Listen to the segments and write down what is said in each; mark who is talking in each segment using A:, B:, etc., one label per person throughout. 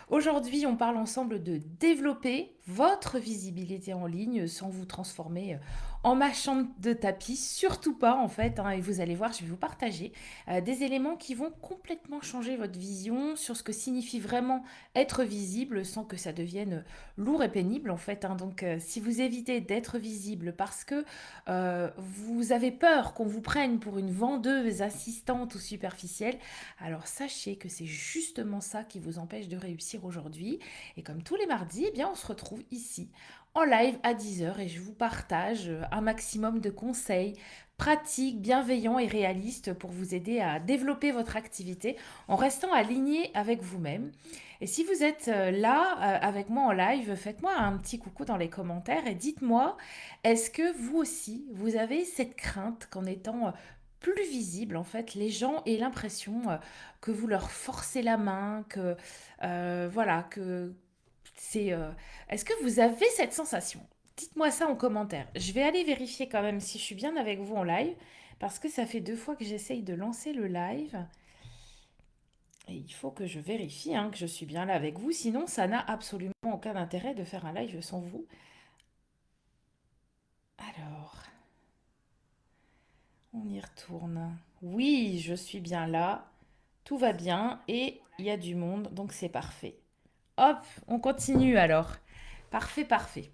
A: Aujourd'hui, on parle ensemble de développer votre visibilité en ligne sans vous transformer en marchand de tapis. Surtout pas en fait, hein, et vous allez voir, je vais vous partager des éléments qui vont complètement changer votre vision sur ce que signifie vraiment être visible sans que ça devienne lourd et pénible en fait, hein. Donc si vous évitez d'être visible parce que vous avez peur qu'on vous prenne pour une vendeuse assistante ou superficielle, alors sachez que c'est justement ça qui vous empêche de réussir aujourd'hui. Et comme tous les mardis, eh bien, on se retrouve ici en live à 10 heures et je vous partage un maximum de conseils pratiques, bienveillants et réalistes pour vous aider à développer votre activité en restant aligné avec vous-même. Et si vous êtes là avec moi en live, faites-moi un petit coucou dans les commentaires et dites-moi, est-ce que vous aussi, vous avez cette crainte qu'en étant plus visible, en fait, les gens aient l'impression que vous leur forcez la main, que voilà, que c'est. Est-ce que vous avez cette sensation? Dites-moi ça en commentaire. Je vais aller vérifier quand même si je suis bien avec vous en live, parce que ça fait 2 fois que j'essaye de lancer le live. Et il faut que je vérifie hein, que je suis bien là avec vous, sinon ça n'a absolument aucun intérêt de faire un live sans vous. Alors, on y retourne. Oui, je suis bien là, tout va bien et il y a du monde, donc c'est parfait. Hop, on continue alors. Parfait, parfait.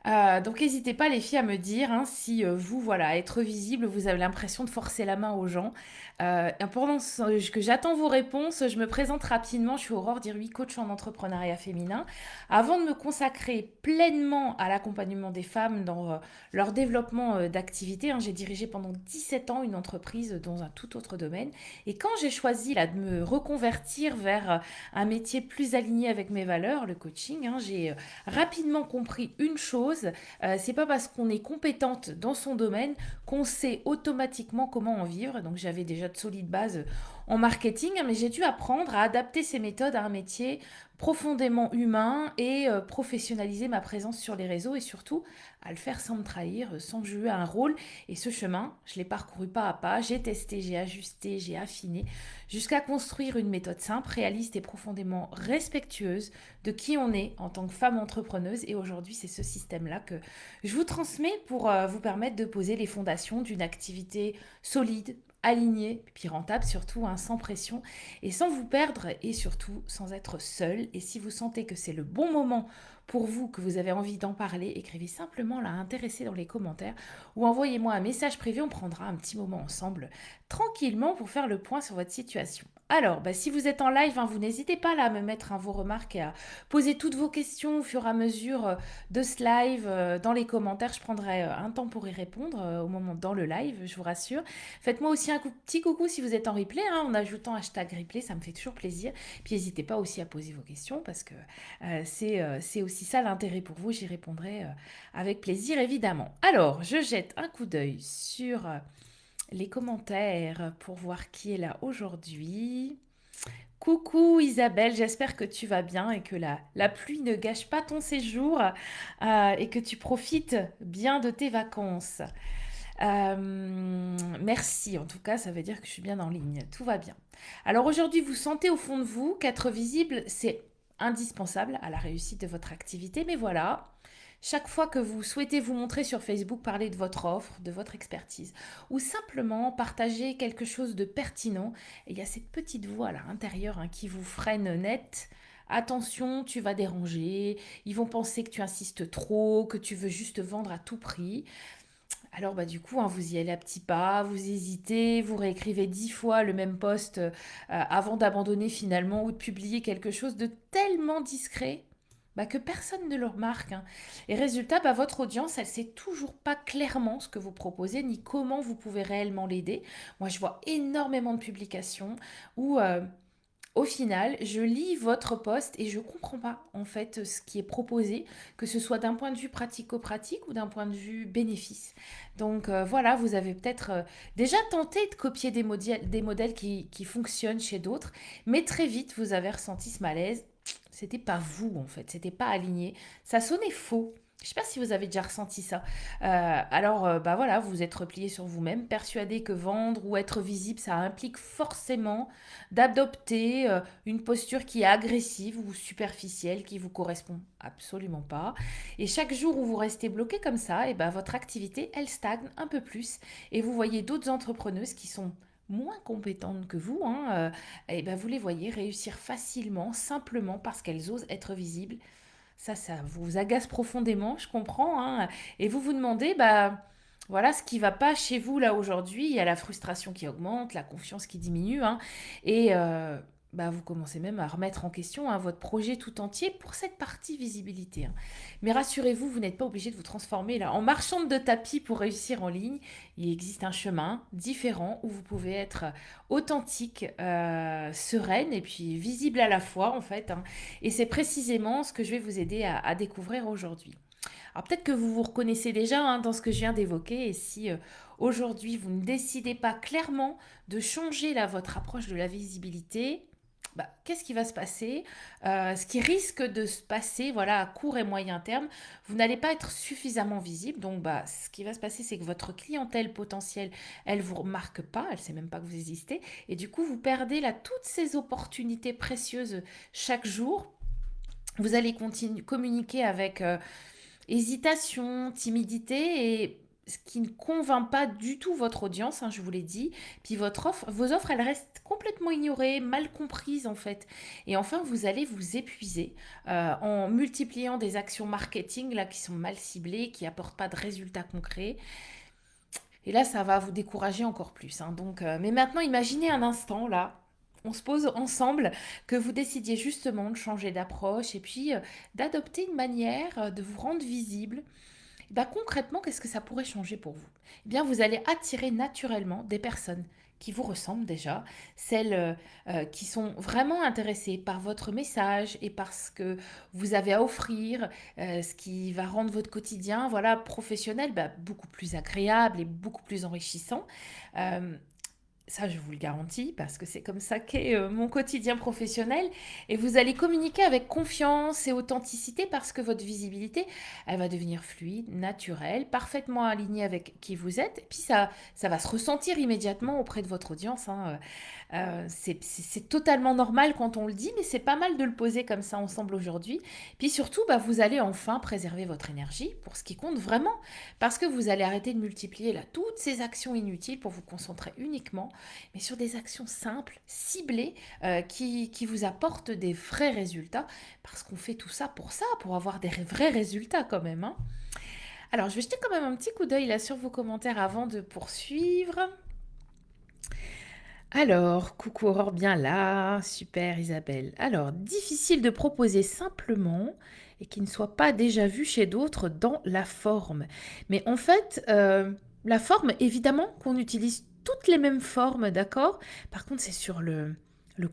A: Donc n'hésitez pas les filles à me dire hein, si vous, voilà, être visible, vous avez l'impression de forcer la main aux gens. Et pendant que j'attends vos réponses, je me présente rapidement. Je suis Aurore Diruy, coach en entrepreneuriat féminin. Avant de me consacrer pleinement à l'accompagnement des femmes dans leur développement d'activité, hein, j'ai dirigé pendant 17 ans une entreprise dans un tout autre domaine. Et quand j'ai choisi là, de me reconvertir vers un métier plus aligné avec mes valeurs, le coaching, hein, j'ai rapidement compris une chose, c'est pas parce qu'on est compétente dans son domaine qu'on sait automatiquement comment en vivre. Donc j'avais déjà de solides bases en marketing, mais j'ai dû apprendre à adapter ces méthodes à un métier profondément humain et professionnaliser ma présence sur les réseaux et surtout à le faire sans me trahir, sans jouer un rôle. Et ce chemin, je l'ai parcouru pas à pas, j'ai testé, j'ai ajusté, j'ai affiné, jusqu'à construire une méthode simple, réaliste et profondément respectueuse de qui on est en tant que femme entrepreneuse. Et aujourd'hui, c'est ce système-là que je vous transmets pour vous permettre de poser les fondations d'une activité solide, alignée, puis rentable surtout, hein, sans pression et sans vous perdre et surtout sans être seul. Et si vous sentez que c'est le bon moment pour vous, que vous avez envie d'en parler, écrivez simplement là intéressé dans les commentaires ou envoyez-moi un message privé, on prendra un petit moment ensemble tranquillement pour faire le point sur votre situation. Alors, bah, si vous êtes en live, hein, vous n'hésitez pas là à me mettre vos remarques et à poser toutes vos questions au fur et à mesure de ce live dans les commentaires. Je prendrai un temps pour y répondre au moment dans le live, je vous rassure. Faites-moi aussi un petit coucou si vous êtes en replay, hein, en ajoutant hashtag replay, ça me fait toujours plaisir. Puis n'hésitez pas aussi à poser vos questions parce que c'est aussi ça l'intérêt pour vous. J'y répondrai avec plaisir évidemment. Alors, je jette un coup d'œil sur les commentaires pour voir qui est là aujourd'hui. Coucou Isabelle, j'espère que tu vas bien et que la pluie ne gâche pas ton séjour et que tu profites bien de tes vacances. Merci, en tout cas, ça veut dire que je suis bien en ligne. Tout va bien. Alors aujourd'hui, vous sentez au fond de vous qu'être visible, c'est indispensable à la réussite de votre activité, mais voilà. Chaque fois que vous souhaitez vous montrer sur Facebook, parler de votre offre, de votre expertise, ou simplement partager quelque chose de pertinent, et il y a cette petite voix à l'intérieur hein, qui vous freine net. Attention, tu vas déranger, ils vont penser que tu insistes trop, que tu veux juste vendre à tout prix. Alors bah du coup, hein, vous y allez à petits pas, vous hésitez, vous réécrivez 10 fois le même post avant d'abandonner finalement ou de publier quelque chose de tellement discret bah, que personne ne le remarque, hein. Et résultat, bah, votre audience, elle sait toujours pas clairement ce que vous proposez ni comment vous pouvez réellement l'aider. Moi, je vois énormément de publications où au final, je lis votre poste et je ne comprends pas en fait ce qui est proposé, que ce soit d'un point de vue pratico-pratique ou d'un point de vue bénéfice. Donc voilà, vous avez peut-être déjà tenté de copier des modèles qui fonctionnent chez d'autres, mais très vite vous avez ressenti ce malaise. C'était pas vous en fait, c'était pas aligné, ça sonnait faux. Je ne sais pas si vous avez déjà ressenti ça. Bah voilà, vous êtes replié sur vous-même, persuadé que vendre ou être visible, ça implique forcément d'adopter une posture qui est agressive ou superficielle, qui vous correspond absolument pas. Et chaque jour où vous restez bloqué comme ça, et ben votre activité, elle stagne un peu plus. Et vous voyez d'autres entrepreneuses qui sont moins compétentes que vous, hein, et ben vous les voyez réussir facilement, simplement parce qu'elles osent être visibles. Ça vous agace profondément, je comprends, hein. Et vous vous demandez, bah, voilà ce qui va pas chez vous là aujourd'hui. Il y a la frustration qui augmente, la confiance qui diminue, hein. Et bah, vous commencez même à remettre en question hein, votre projet tout entier pour cette partie visibilité, hein. Mais rassurez-vous, vous n'êtes pas obligé de vous transformer là en marchande de tapis pour réussir en ligne. Il existe un chemin différent où vous pouvez être authentique, sereine et puis visible à la fois en fait, hein. Et c'est précisément ce que je vais vous aider à découvrir aujourd'hui. Alors peut-être que vous vous reconnaissez déjà hein, dans ce que je viens d'évoquer et si aujourd'hui vous ne décidez pas clairement de changer là, votre approche de la visibilité, bah, qu'est-ce qui va se passer? Ce qui risque de se passer voilà, à court et moyen terme, vous n'allez pas être suffisamment visible. Donc bah, ce qui va se passer, c'est que votre clientèle potentielle, elle ne vous remarque pas, elle ne sait même pas que vous existez. Et du coup, vous perdez là, toutes ces opportunités précieuses chaque jour. Vous allez continuer communiquer avec hésitation, timidité et ce qui ne convainc pas du tout votre audience, hein, je vous l'ai dit. Puis vos offres, elles restent complètement ignorées, mal comprises en fait. Et enfin, vous allez vous épuiser en multipliant des actions marketing là qui sont mal ciblées, qui apportent pas de résultats concrets. Et là, ça va vous décourager encore plus, hein. Donc, mais maintenant, imaginez un instant là. On se pose ensemble que vous décidiez justement de changer d'approche et puis d'adopter une manière de vous rendre visible. Bah, concrètement, qu'est-ce que ça pourrait changer pour vous? Eh bien, vous allez attirer naturellement des personnes qui vous ressemblent déjà, celles qui sont vraiment intéressées par votre message et par ce que vous avez à offrir, ce qui va rendre votre quotidien voilà, professionnel bah, beaucoup plus agréable et beaucoup plus enrichissant. Euh, Ça, je vous le garantis, parce que c'est comme ça qu'est mon quotidien professionnel. Et vous allez communiquer avec confiance et authenticité parce que votre visibilité, elle va devenir fluide, naturelle, parfaitement alignée avec qui vous êtes. Et puis ça va se ressentir immédiatement auprès de votre audience, hein. C'est totalement normal quand on le dit, mais c'est pas mal de le poser comme ça ensemble aujourd'hui. Puis surtout, bah, vous allez enfin préserver votre énergie pour ce qui compte vraiment, parce que vous allez arrêter de multiplier là, toutes ces actions inutiles pour vous concentrer uniquement mais sur des actions simples, ciblées, qui vous apportent des vrais résultats, parce qu'on fait tout ça, pour avoir des vrais résultats quand même, hein. Alors, je vais jeter quand même un petit coup d'œil là sur vos commentaires avant de poursuivre. Alors, coucou Aurore, bien là, super Isabelle. Alors, difficile de proposer simplement et qui ne soit pas déjà vu chez d'autres dans la forme. Mais en fait, la forme, évidemment qu'on utilise toutes les mêmes formes, d'accord? Par contre, c'est sur le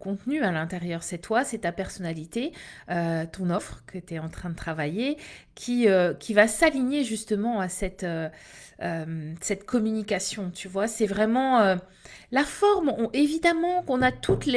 A: contenu à l'intérieur. C'est toi, c'est ta personnalité, ton offre que tu es en train de travailler, qui va s'aligner justement à cette communication, tu vois? C'est vraiment... la forme, évidemment qu'on a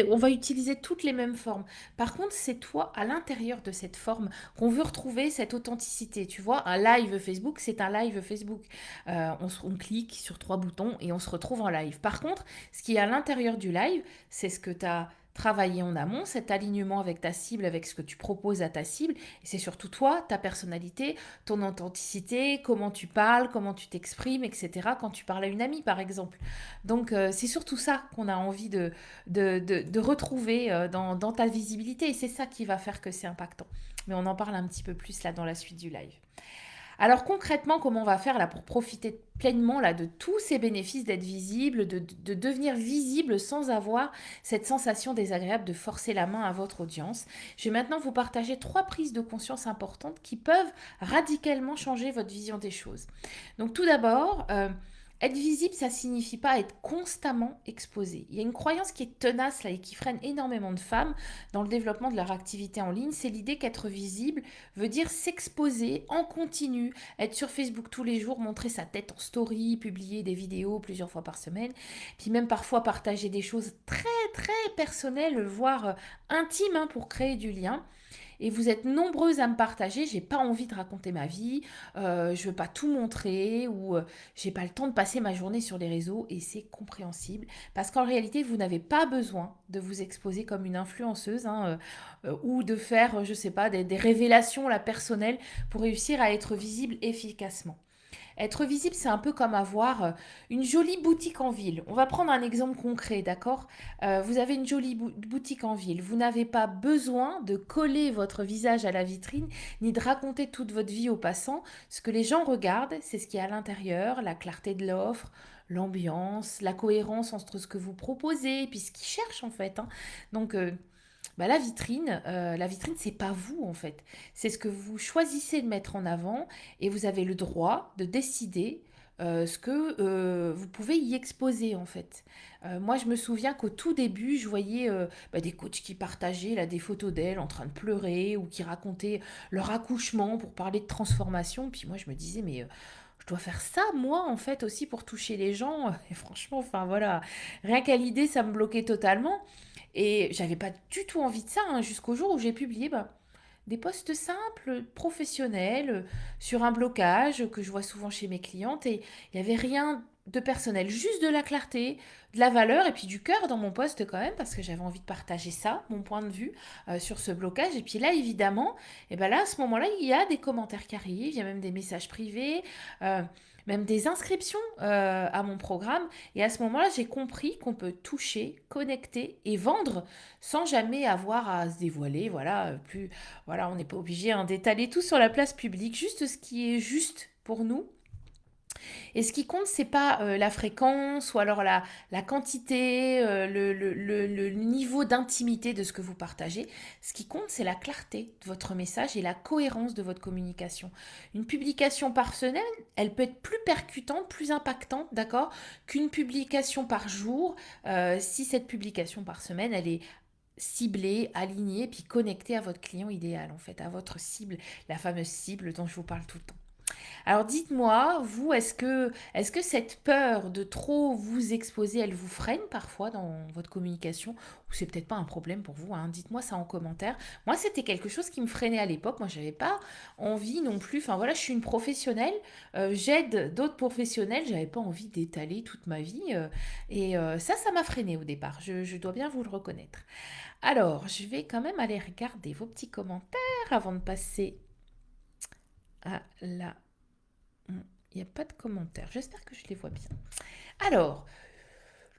A: on va utiliser toutes les mêmes formes. Par contre, c'est toi à l'intérieur de cette forme qu'on veut retrouver cette authenticité. Tu vois, un live Facebook, c'est un live Facebook. On clique sur trois boutons et on se retrouve en live. Par contre, ce qui est à l'intérieur du live, c'est ce que tu as travaillé en amont, cet alignement avec ta cible, avec ce que tu proposes à ta cible. Et c'est surtout toi, ta personnalité, ton authenticité, comment tu parles, comment tu t'exprimes, etc. Quand tu parles à une amie, par exemple. Donc, c'est surtout ça qu'on a envie de retrouver dans ta visibilité. Et c'est ça qui va faire que c'est impactant. Mais on en parle un petit peu plus là dans la suite du live. Alors concrètement, comment on va faire là pour profiter pleinement là de tous ces bénéfices d'être visible, de devenir visible sans avoir cette sensation désagréable de forcer la main à votre audience. Je vais maintenant vous partager 3 prises de conscience importantes qui peuvent radicalement changer votre vision des choses. Donc tout d'abord, être visible, ça signifie pas être constamment exposé. Il y a une croyance qui est tenace là et qui freine énormément de femmes dans le développement de leur activité en ligne. C'est l'idée qu'être visible veut dire s'exposer en continu, être sur Facebook tous les jours, montrer sa tête en story, publier des vidéos plusieurs fois par semaine, puis même parfois partager des choses très très personnelles, voire intimes hein, pour créer du lien. et vous êtes nombreuses à me partager, j'ai pas envie de raconter ma vie, je veux pas tout montrer ou j'ai pas le temps de passer ma journée sur les réseaux et c'est compréhensible parce qu'en réalité, vous n'avez pas besoin de vous exposer comme une influenceuse hein, ou de faire, je sais pas, des révélations là, personnelles pour réussir à être visible efficacement. Être visible, c'est un peu comme avoir une jolie boutique en ville. On va prendre un exemple concret, d'accord. Vous avez une jolie boutique en ville. Vous n'avez pas besoin de coller votre visage à la vitrine, ni de raconter toute votre vie aux passants. Ce que les gens regardent, c'est ce qui est à l'intérieur, la clarté de l'offre, l'ambiance, la cohérence entre ce que vous proposez, et puis ce qu'ils cherchent en fait. Hein. Donc, bah, la vitrine, c'est pas vous en fait. C'est ce que vous choisissez de mettre en avant et vous avez le droit de décider ce que vous pouvez y exposer en fait. Moi, je me souviens qu'au tout début, je voyais bah, des coachs qui partageaient là, des photos d'elles en train de pleurer ou qui racontaient leur accouchement pour parler de transformation. Puis moi, je me disais, mais je dois faire ça, moi, en fait, aussi pour toucher les gens. Et franchement, enfin voilà, rien qu'à l'idée, ça me bloquait totalement. Et j'avais pas du tout envie de ça, hein, jusqu'au jour où j'ai publié bah, des posts simples, professionnels, sur un blocage que je vois souvent chez mes clientes. Et il n'y avait rien de personnel, juste de la clarté, de la valeur et puis du cœur dans mon post quand même, parce que j'avais envie de partager ça, mon point de vue sur ce blocage. Et puis là, évidemment, et ben là, à ce moment-là, il y a des commentaires qui arrivent, il y a même des messages privés. Même des inscriptions à mon programme. Et à ce moment-là, j'ai compris qu'on peut toucher, connecter et vendre sans jamais avoir à se dévoiler. Voilà, plus, voilà, on n'est pas obligé hein, d'étaler tout sur la place publique, juste ce qui est juste pour nous et ce qui compte, c'est pas la fréquence ou alors la quantité, le niveau d'intimité de ce que vous partagez. Ce qui compte, c'est la clarté de votre message et la cohérence de votre communication. Une publication par semaine, elle peut être plus percutante, plus impactante, d'accord, qu'une publication par jour, si cette publication par semaine, elle est ciblée, alignée, puis connectée à votre client idéal, en fait, à votre cible, la fameuse cible dont je vous parle tout le temps. Alors dites-moi, vous, est-ce que cette peur de trop vous exposer, elle vous freine parfois dans votre communication ou c'est peut-être pas un problème pour vous, hein? Dites-moi ça en commentaire. Moi, c'était quelque chose qui me freinait à l'époque. Moi, j'avais pas envie non plus. Enfin voilà, je suis une professionnelle. J'aide d'autres professionnels. J'avais pas envie d'étaler toute ma vie. Et ça m'a freinée au départ. Je dois bien vous le reconnaître. Alors, je vais quand même aller regarder vos petits commentaires avant de passer à la il n'y a pas de commentaires. J'espère que je les vois bien. Alors,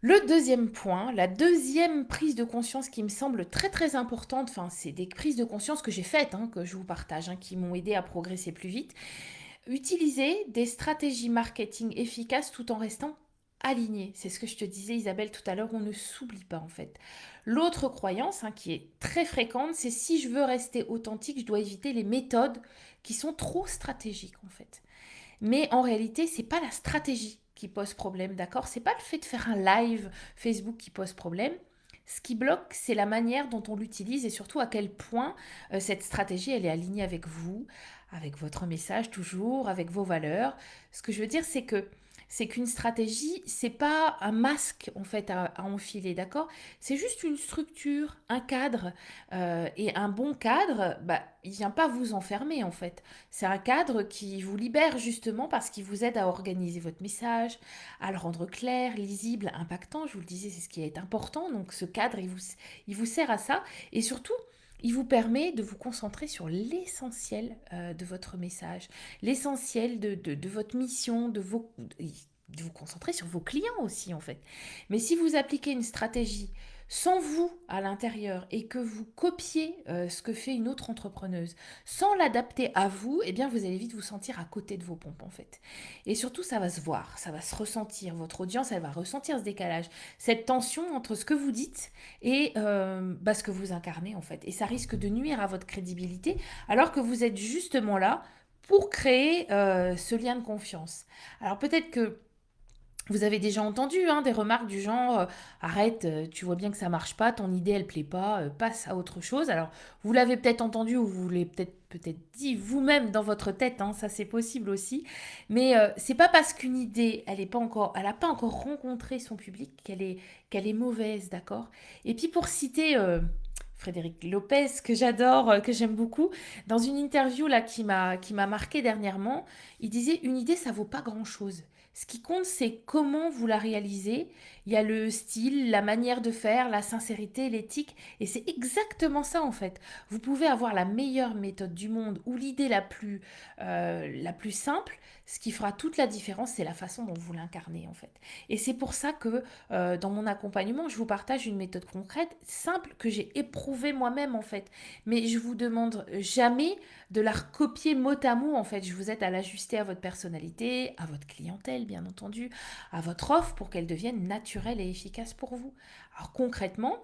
A: le deuxième point, la deuxième prise de conscience qui me semble très très importante, enfin c'est des prises de conscience que j'ai faites, hein, que je vous partage, hein, qui m'ont aidé à progresser plus vite. Utiliser des stratégies marketing efficaces tout en restant aligné. C'est ce que je te disais Isabelle tout à l'heure, on ne s'oublie pas en fait. L'autre croyance hein, qui est très fréquente, c'est si je veux rester authentique, je dois éviter les méthodes qui sont trop stratégiques en fait. Mais en réalité, c'est pas la stratégie qui pose problème, d'accord? C'est pas le fait de faire un live Facebook qui pose problème. Ce qui bloque, c'est la manière dont on l'utilise et surtout à quel point cette stratégie, elle est alignée avec vous, avec votre message toujours, avec vos valeurs. Ce que je veux dire, c'est qu'une stratégie, c'est pas un masque en fait à enfiler, d'accord? C'est juste une structure, un cadre et un bon cadre, bah, il vient pas vous enfermer en fait. C'est un cadre qui vous libère justement parce qu'il vous aide à organiser votre message, à le rendre clair, lisible, impactant. Je vous le disais, c'est ce qui est important. Donc ce cadre, il vous sert à ça et surtout. Il vous permet de vous concentrer sur l'essentiel de votre message, l'essentiel de votre mission, de vous concentrer sur vos clients aussi en fait. Mais si vous appliquez une stratégie sans vous à l'intérieur et que vous copiez ce que fait une autre entrepreneuse sans l'adapter à vous, eh bien vous allez vite vous sentir à côté de vos pompes en fait. Et surtout ça va se voir, ça va se ressentir, votre audience elle va ressentir ce décalage, cette tension entre ce que vous dites et bah, ce que vous incarnez en fait. Et ça risque de nuire à votre crédibilité alors que vous êtes justement là pour créer ce lien de confiance. Alors peut-être que vous avez déjà entendu hein, des remarques du genre arrête, tu vois bien que ça marche pas, ton idée elle plaît pas, passe à autre chose. Alors vous l'avez peut-être entendu ou vous l'avez peut-être dit vous-même dans votre tête, hein, ça c'est possible aussi. Mais c'est pas parce qu'une idée elle a pas encore rencontré son public qu'elle est mauvaise, d'accord. Et puis pour citer Frédéric Lopez, que j'adore, que j'aime beaucoup. Dans une interview là qui m'a marqué dernièrement, il disait une idée ça vaut pas grand-chose. Ce qui compte c'est comment vous la réalisez. Il y a le style, la manière de faire, la sincérité, l'éthique et c'est exactement ça en fait. Vous pouvez avoir la meilleure méthode du monde ou l'idée la plus simple, ce qui fera toute la différence c'est la façon dont vous l'incarnez en fait. Et c'est pour ça que dans mon accompagnement, je vous partage une méthode concrète, simple, que j'ai éprouvée moi-même en fait. Mais je vous demande jamais de la recopier mot à mot en fait. Je vous aide à l'ajuster à votre personnalité, à votre clientèle bien entendu, à votre offre pour qu'elle devienne naturelle et efficace pour vous. Alors concrètement,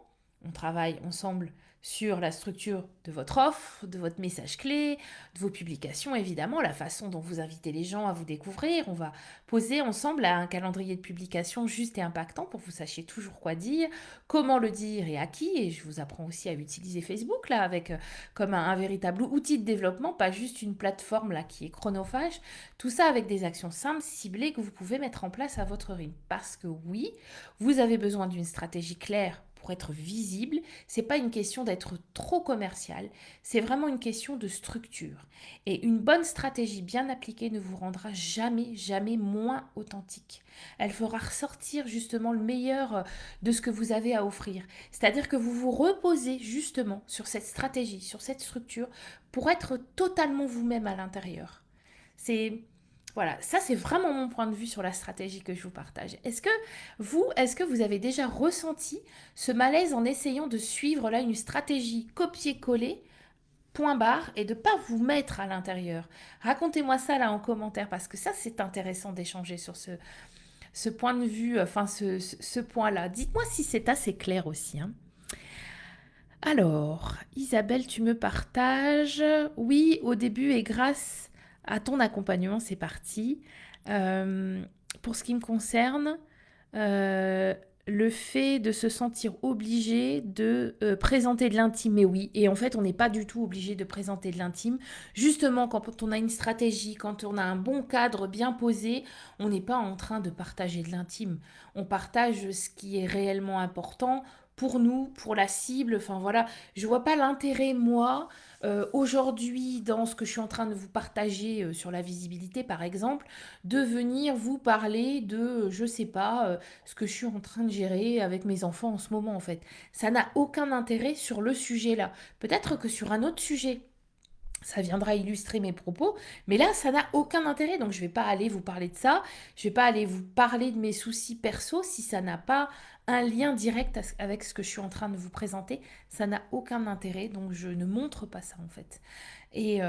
A: on travaille ensemble sur la structure de votre offre, de votre message clé, de vos publications évidemment, la façon dont vous invitez les gens à vous découvrir. On va poser ensemble un calendrier de publication juste et impactant pour que vous sachiez toujours quoi dire, comment le dire et à qui. Et je vous apprends aussi à utiliser Facebook là avec comme un véritable outil de développement, pas juste une plateforme là qui est chronophage. Tout ça avec des actions simples, ciblées que vous pouvez mettre en place à votre rythme. Parce que oui, vous avez besoin d'une stratégie claire pour être visible. C'est pas une question d'être trop commercial, c'est vraiment une question de structure. Et une bonne stratégie bien appliquée ne vous rendra jamais, jamais moins authentique. Elle fera ressortir justement le meilleur de ce que vous avez à offrir. C'est-à-dire que vous vous reposez justement sur cette stratégie, sur cette structure, pour être totalement vous-même à l'intérieur. C'est voilà, ça c'est vraiment mon point de vue sur la stratégie que je vous partage. Est-ce que vous avez déjà ressenti ce malaise en essayant de suivre là une stratégie copier-coller point barre et de ne pas vous mettre à l'intérieur. Racontez-moi ça là en commentaire parce que ça c'est intéressant d'échanger sur ce point de vue, enfin ce point-là. Dites-moi si c'est assez clair aussi, hein. Alors, Isabelle, tu me partages. Oui, au début et grâce à ton accompagnement, c'est parti. Euh, pour ce qui me concerne, euh, le fait de se sentir obligé de présenter de l'intime, mais oui, et en fait on n'est pas du tout obligé de présenter de l'intime. Justement, quand on a une stratégie, quand on a un bon cadre bien posé, on n'est pas en train de partager de l'intime. On partage ce qui est réellement important pour nous, pour la cible, enfin voilà, je vois pas l'intérêt, moi, aujourd'hui, dans ce que je suis en train de vous partager sur la visibilité, par exemple, de venir vous parler de, je sais pas, ce que je suis en train de gérer avec mes enfants en ce moment, en fait. Ça n'a aucun intérêt sur le sujet-là. Peut-être que sur un autre sujet, ça viendra illustrer mes propos, mais là, ça n'a aucun intérêt. Donc, je ne vais pas aller vous parler de ça. Je ne vais pas aller vous parler de mes soucis perso si ça n'a pas un lien direct avec ce que je suis en train de vous présenter. Ça n'a aucun intérêt. Donc, je ne montre pas ça, en fait. Et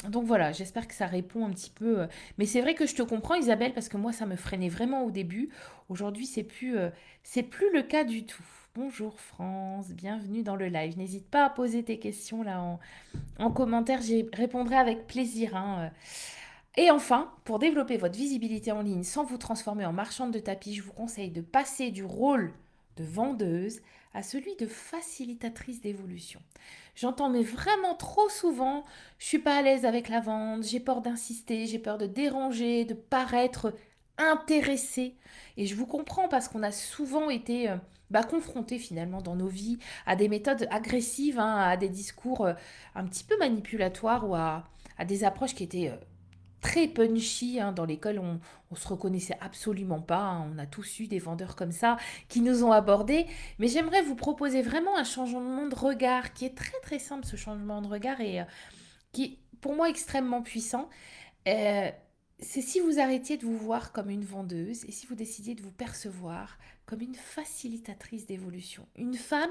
A: donc, voilà, j'espère que ça répond un petit peu. Mais c'est vrai que je te comprends, Isabelle, parce que moi, ça me freinait vraiment au début. Aujourd'hui, c'est plus le cas du tout. Bonjour France, bienvenue dans le live. N'hésite pas à poser tes questions là en commentaire, j'y répondrai avec plaisir, hein. Et enfin, pour développer votre visibilité en ligne sans vous transformer en marchande de tapis, je vous conseille de passer du rôle de vendeuse à celui de facilitatrice d'évolution. J'entends mais vraiment trop souvent, je suis pas à l'aise avec la vente, j'ai peur d'insister, j'ai peur de déranger, de paraître intéressée. Et je vous comprends parce qu'on a souvent été confrontés finalement dans nos vies à des méthodes agressives, hein, à des discours un petit peu manipulatoires ou à des approches qui étaient très punchy, hein. Dans l'école, on se reconnaissait absolument pas, hein. On a tous eu des vendeurs comme ça qui nous ont abordés. Mais j'aimerais vous proposer vraiment un changement de regard qui est très très simple, ce changement de regard, et qui est pour moi extrêmement puissant. Euh, c'est si vous arrêtiez de vous voir comme une vendeuse et si vous décidiez de vous percevoir comme une facilitatrice d'évolution. Une femme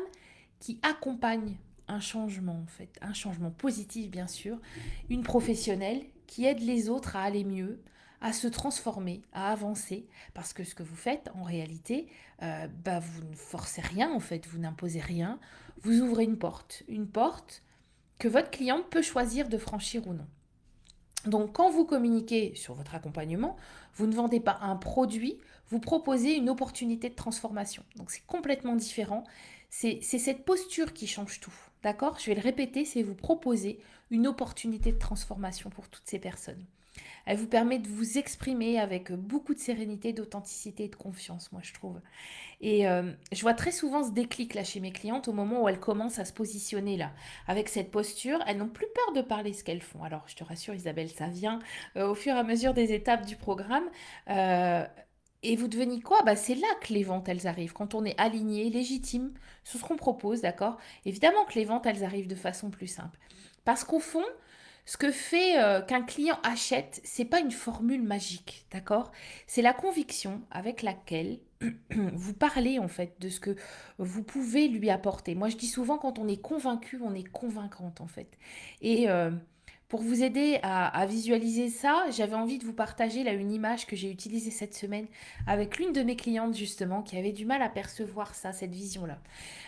A: qui accompagne un changement, en fait, un changement positif, bien sûr, une professionnelle qui aide les autres à aller mieux, à se transformer, à avancer, parce que ce que vous faites, en réalité, vous ne forcez rien, en fait, vous n'imposez rien, vous ouvrez une porte que votre cliente peut choisir de franchir ou non. Donc, quand vous communiquez sur votre accompagnement, vous ne vendez pas un produit, vous proposez une opportunité de transformation. Donc, c'est complètement différent. C'est cette posture qui change tout. D'accord? Je vais le répéter, c'est vous proposer une opportunité de transformation pour toutes ces personnes. Elle vous permet de vous exprimer avec beaucoup de sérénité, d'authenticité et de confiance, moi je trouve. Et je vois très souvent ce déclic là chez mes clientes au moment où elles commencent à se positionner là. Avec cette posture, elles n'ont plus peur de parler ce qu'elles font. Alors je te rassure Isabelle, ça vient au fur et à mesure des étapes du programme. Euh, et vous devenez quoi? Bah, c'est là que les ventes, elles arrivent, quand on est aligné, légitime sur ce qu'on propose, d'accord? Évidemment que les ventes, elles arrivent de façon plus simple. Parce qu'au fond, ce que fait qu'un client achète, c'est pas une formule magique, d'accord? C'est la conviction avec laquelle vous parlez en fait de ce que vous pouvez lui apporter. Moi, je dis souvent quand on est convaincu, on est convaincante en fait. Et pour vous aider à visualiser ça, j'avais envie de vous partager là une image que j'ai utilisée cette semaine avec l'une de mes clientes justement qui avait du mal à percevoir ça, cette vision-là.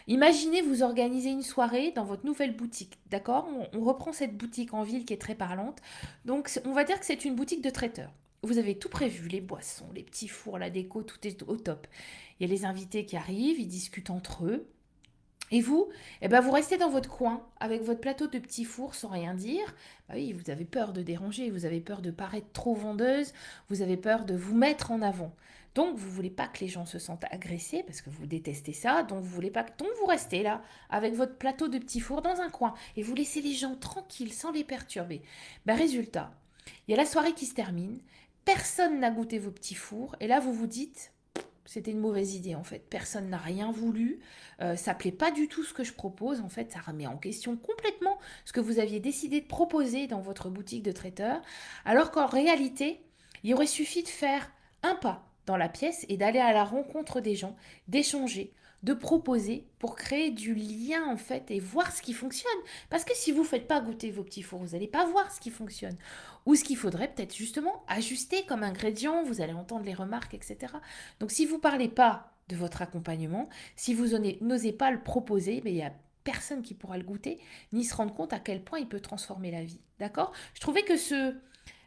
A: Imaginez vous organiser une soirée dans votre nouvelle boutique, d'accord? On reprend cette boutique en ville qui est très parlante. Donc on va dire que c'est une boutique de traiteur. Vous avez tout prévu, les boissons, les petits fours, la déco, tout est au top. Il y a les invités qui arrivent, ils discutent entre eux. Et vous, eh ben vous restez dans votre coin avec votre plateau de petits fours sans rien dire. Bah oui, vous avez peur de déranger, vous avez peur de paraître trop vendeuse, vous avez peur de vous mettre en avant. Donc vous voulez pas que les gens se sentent agressés parce que vous détestez ça, donc vous voulez pas donc vous restez là avec votre plateau de petits fours dans un coin et vous laissez les gens tranquilles sans les perturber. Ben résultat, il y a la soirée qui se termine, personne n'a goûté vos petits fours et là vous vous dites c'était une mauvaise idée en fait. Personne n'a rien voulu. Ça plaît pas du tout ce que je propose. En fait, ça remet en question complètement ce que vous aviez décidé de proposer dans votre boutique de traiteur. Alors qu'en réalité, il aurait suffi de faire un pas dans la pièce et d'aller à la rencontre des gens, d'échanger, de proposer pour créer du lien en fait et voir ce qui fonctionne. Parce que si vous ne faites pas goûter vos petits fours, vous n'allez pas voir ce qui fonctionne. Ou ce qu'il faudrait peut-être justement ajuster comme ingrédient, vous allez entendre les remarques, etc. Donc si vous ne parlez pas de votre accompagnement, si vous n'osez pas le proposer, il n'y a personne qui pourra le goûter, ni se rendre compte à quel point il peut transformer la vie. D'accord? Je trouvais que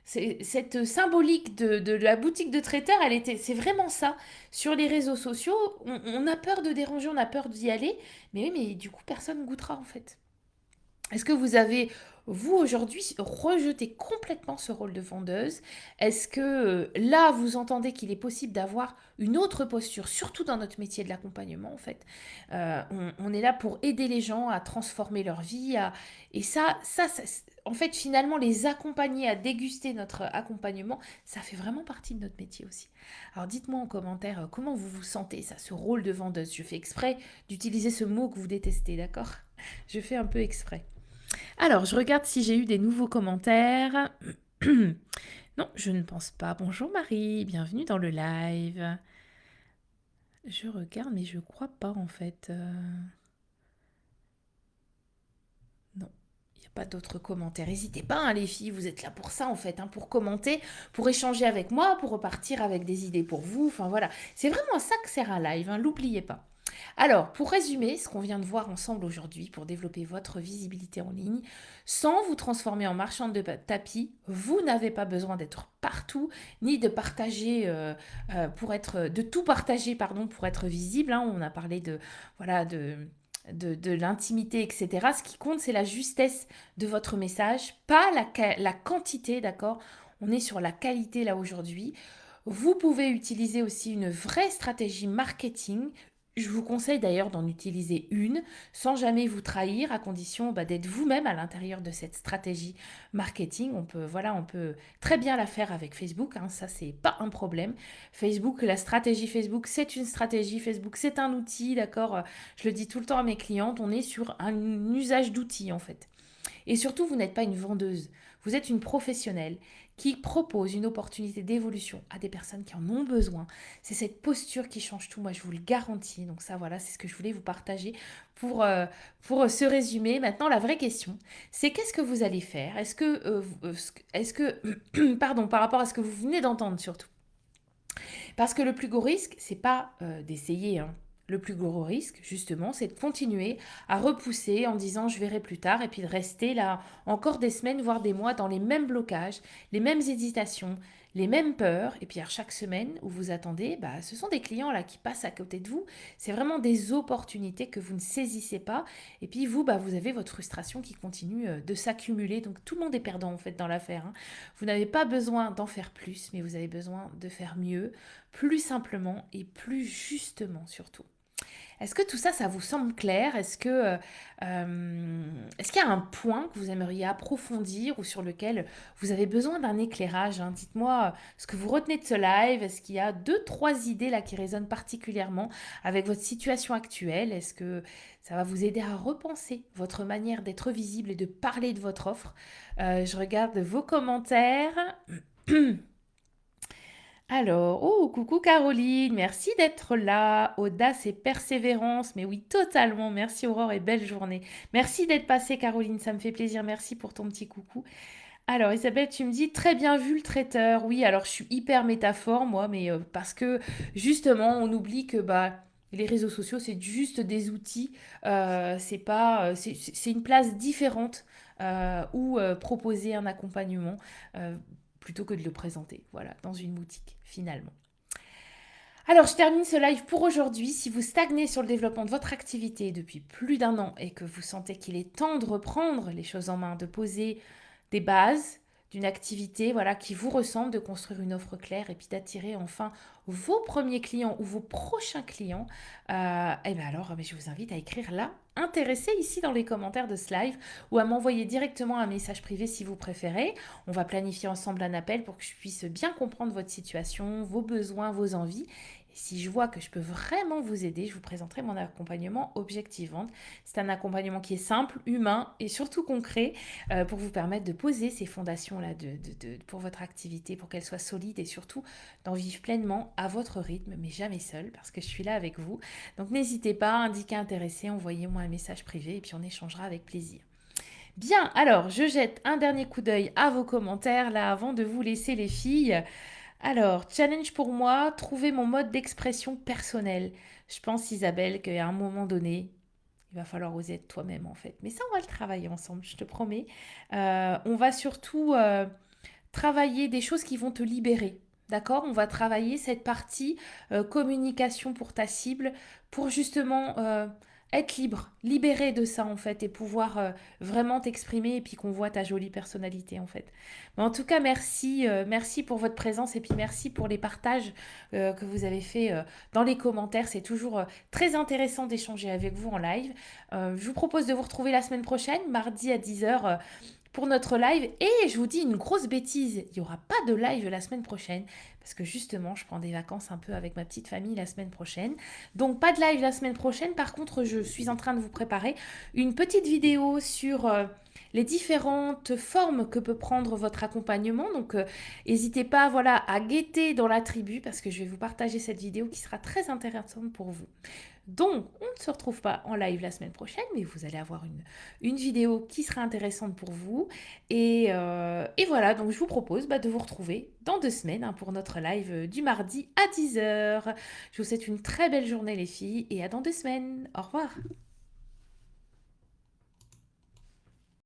A: cette symbolique de la boutique de traiteur, c'est vraiment ça. Sur les réseaux sociaux, on a peur de déranger, on a peur d'y aller, mais oui, mais du coup, personne ne goûtera en fait. Est-ce que vous avez, vous, aujourd'hui, rejeté complètement ce rôle de vendeuse? Est-ce que là, vous entendez qu'il est possible d'avoir une autre posture, surtout dans notre métier de l'accompagnement, en fait? On est là pour aider les gens à transformer leur vie. Et en fait, finalement, les accompagner à déguster notre accompagnement, ça fait vraiment partie de notre métier aussi. Alors, dites-moi en commentaire comment vous vous sentez, ça, ce rôle de vendeuse. Je fais exprès d'utiliser ce mot que vous détestez, d'accord? Je fais un peu exprès. Alors, je regarde si j'ai eu des nouveaux commentaires. Non, je ne pense pas. Bonjour Marie, bienvenue dans le live. Je regarde, mais je crois pas en fait. Non, il n'y a pas d'autres commentaires. N'hésitez pas, hein, les filles, vous êtes là pour ça en fait, hein, pour commenter, pour échanger avec moi, pour repartir avec des idées pour vous. Enfin voilà, c'est vraiment à ça que sert un live, hein, l'oubliez pas. Alors, pour résumer ce qu'on vient de voir ensemble aujourd'hui pour développer votre visibilité en ligne, sans vous transformer en marchande de tapis, vous n'avez pas besoin d'être partout, ni de partager de tout partager, pardon, pour être visible, hein. On a parlé de, voilà, de l'intimité, etc. Ce qui compte, c'est la justesse de votre message, pas la quantité, d'accord? On est sur la qualité là aujourd'hui. Vous pouvez utiliser aussi une vraie stratégie marketing. Je vous conseille d'ailleurs d'en utiliser une sans jamais vous trahir, à condition d'être vous-même à l'intérieur de cette stratégie marketing. On peut très bien la faire avec Facebook, hein, ça c'est pas un problème. Facebook, la stratégie Facebook, c'est une stratégie. Facebook, c'est un outil, d'accord. Je le dis tout le temps à mes clientes, on est sur un usage d'outils en fait. Et surtout, vous n'êtes pas une vendeuse, vous êtes une professionnelle qui propose une opportunité d'évolution à des personnes qui en ont besoin. C'est cette posture qui change tout, moi je vous le garantis. Donc ça, voilà, c'est ce que je voulais vous partager pour ce résumé. Maintenant, la vraie question, c'est qu'est-ce que vous allez faire? Pardon, par rapport à ce que vous venez d'entendre surtout. Parce que le plus gros risque, c'est pas d'essayer, hein. Le plus gros risque, justement, c'est de continuer à repousser en disant je verrai plus tard et puis de rester là encore des semaines, voire des mois dans les mêmes blocages, les mêmes hésitations, les mêmes peurs. Et puis à chaque semaine où vous attendez, ce sont des clients là qui passent à côté de vous. C'est vraiment des opportunités que vous ne saisissez pas. Et puis vous, vous avez votre frustration qui continue de s'accumuler. Donc tout le monde est perdant en fait dans l'affaire, hein. Vous n'avez pas besoin d'en faire plus, mais vous avez besoin de faire mieux, plus simplement et plus justement surtout. Est-ce que tout ça, ça vous semble clair? Est-ce qu'il y a un point que vous aimeriez approfondir ou sur lequel vous avez besoin d'un éclairage, hein? Dites-moi ce que vous retenez de ce live. Est-ce qu'il y a deux, trois idées là qui résonnent particulièrement avec votre situation actuelle? Est-ce que ça va vous aider à repenser votre manière d'être visible et de parler de votre offre? Je regarde vos commentaires. Alors, oh, coucou Caroline, merci d'être là. Audace et persévérance, mais oui, totalement. Merci Aurore et belle journée. Merci d'être passée Caroline, ça me fait plaisir. Merci pour ton petit coucou. Alors Isabelle, tu me dis très bien vu le traiteur. Oui, alors je suis hyper métaphore moi, mais parce que justement, on oublie que les réseaux sociaux, c'est juste des outils. C'est pas, c'est une place différente où proposer un accompagnement. Plutôt que de le présenter, voilà, dans une boutique, finalement. Alors, je termine ce live pour aujourd'hui. Si vous stagnez sur le développement de votre activité depuis plus d'un an et que vous sentez qu'il est temps de reprendre les choses en main, de poser des bases d'une activité voilà, qui vous ressemble, de construire une offre claire et puis d'attirer enfin vos premiers clients ou vos prochains clients, et bien alors je vous invite à écrire là, intéressé ici dans les commentaires de ce live ou à m'envoyer directement un message privé si vous préférez. On va planifier ensemble un appel pour que je puisse bien comprendre votre situation, vos besoins, vos envies. Et si je vois que je peux vraiment vous aider, je vous présenterai mon accompagnement Objectif Vente. C'est un accompagnement qui est simple, humain et surtout concret pour vous permettre de poser ces fondations-là pour votre activité, pour qu'elle soit solide et surtout d'en vivre pleinement à votre rythme, mais jamais seul parce que je suis là avec vous. Donc n'hésitez pas à indiquer intéressé, envoyez-moi un message privé et puis on échangera avec plaisir. Bien, alors je jette un dernier coup d'œil à vos commentaires là avant de vous laisser les filles. Alors, challenge pour moi, trouver mon mode d'expression personnel. Je pense, Isabelle, qu'à un moment donné, il va falloir oser être toi-même en fait. Mais ça, on va le travailler ensemble, je te promets. On va surtout travailler des choses qui vont te libérer. D'accord? On va travailler cette partie communication pour ta cible pour justement être libre, libéré de ça en fait et pouvoir vraiment t'exprimer et puis qu'on voit ta jolie personnalité en fait. Mais en tout cas, merci, merci pour votre présence et puis merci pour les partages que vous avez fait dans les commentaires. C'est toujours très intéressant d'échanger avec vous en live. Je vous propose de vous retrouver la semaine prochaine, mardi à 10h pour notre live. Et je vous dis une grosse bêtise, il n'y aura pas de live la semaine prochaine parce que justement, je prends des vacances un peu avec ma petite famille la semaine prochaine. Donc pas de live la semaine prochaine. Par contre, je suis en train de vous préparer une petite vidéo sur les différentes formes que peut prendre votre accompagnement. Donc n'hésitez pas voilà, à guetter dans la tribu parce que je vais vous partager cette vidéo qui sera très intéressante pour vous. Donc, on ne se retrouve pas en live la semaine prochaine, mais vous allez avoir une vidéo qui sera intéressante pour vous. Et voilà, donc je vous propose de vous retrouver dans 2 semaines pour notre live du mardi à 10h. Je vous souhaite une très belle journée les filles et à dans 2 semaines. Au revoir.